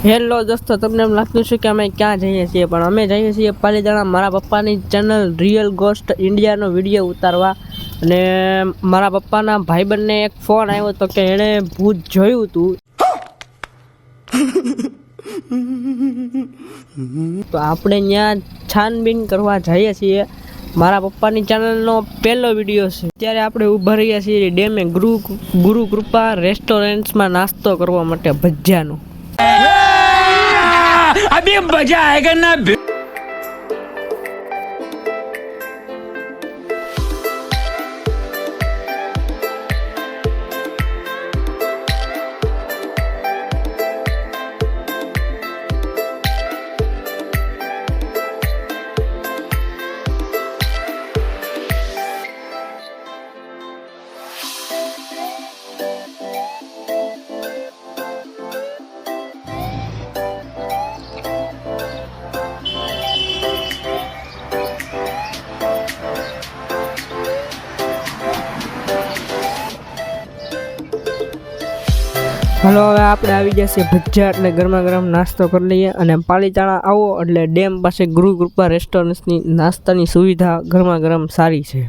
Hello દોસ્તો, તમને એમ લાગતું છે કે અમે ક્યાં જઈએ છીએ, પણ અમે જઈએ છીએ પાલીતાણા મારા પપ્પાની ચેનલ રિયલ ગોસ્ટ ઇન્ડિયાનો વિડીયો ઉતારવા. અને મારા પપ્પાના ભાઈબંધને એક ફોન આવ્યો હતો કે એણે ભૂત જોયું હતું. તો આપણે ત્યાં છાનબીન કરવા જઈએ છીએ. મારા પપ્પાની ચેનલનો પહેલો વિડીયો છે. ત્યારે આપણે ઊભા રહ્યા છીએ ડેમે ગુરુ કૃપા રેસ્ટોરન્ટ્સમાં નાસ્તો કરવા માટે ભજીયાનો. अभी मजा आएगा ना। હલો, હવે આપણે આવી ગયા છીએ ભજીયા એટલે ગરમા ગરમ નાસ્તો કરી લઈએ. અને પાલીતાણા આવો એટલે ડેમ પાસે ગુરુ કૃપા રેસ્ટોરન્ટ્સની નાસ્તાની સુવિધા ગરમા ગરમ સારી છે.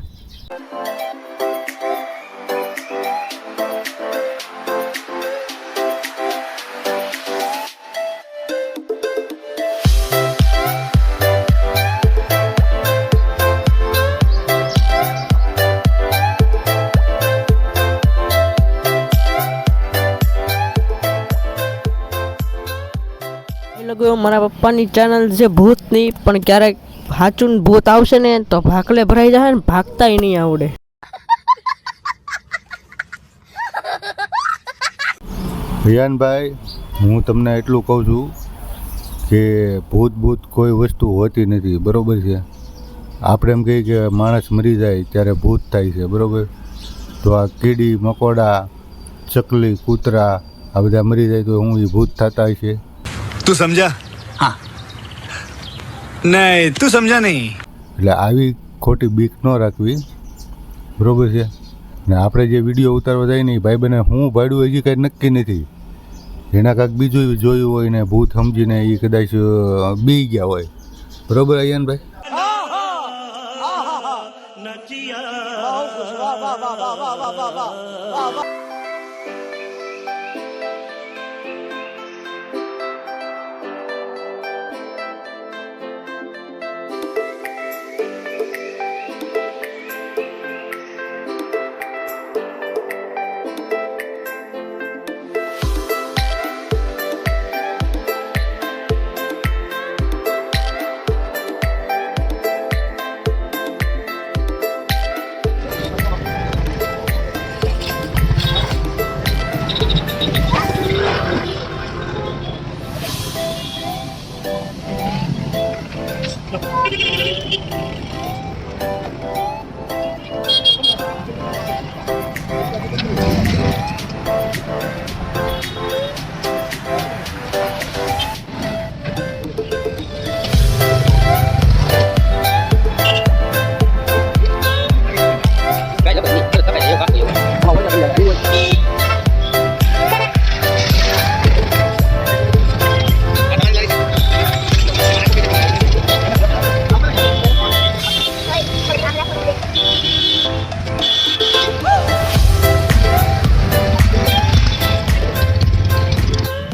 મારા પપ્પાની ચેનલ છે ભૂતની, પણ ક્યારેક સાચું ભૂત આવશે ને તો ભાકલે ભરાઈ જાય ને ભાગતાય નહીં આવડે. રિયાનભાઈ, હું તમને એટલું કહું છું કે ભૂત કોઈ વસ્તુ હોતી નથી, બરાબર છે? આપણે એમ કહીએ કે માણસ મરી જાય ત્યારે ભૂત થાય છે, બરાબર? તો આ કીડી મકોડા ચકલી કૂતરા આ બધા મરી જાય તો હું એ ભૂત થતા છે. तू समझा? हाँ नहीं, तू समझा नहीं. એટલે આવી ખોટી બીક ન રાખવી, બરાબર છે? ને આપણે જે વિડીયો ઉતારવા જાય ને ભાઈ બને હું ભાડું હજી કાંઈ નક્કી નથી. એના કાંઈક બીજું જોયું હોય ને ભૂત સમજીને એ કદાચ બી ગયા હોય, બરાબર અયનભાઈ?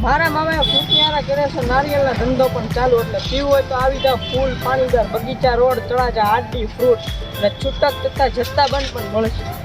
મારા મામાએ ફૂટિયારા કરે છે, નારિયેળના ધંધો પણ ચાલુ. એટલે પીવું હોય તો આવી જાવ. ફૂલ પાણીદાર બગીચા રોડ, તળાજા, આરડી ફ્રૂટ અને છૂટક તથા જથ્થાબંધ પણ મળે છે.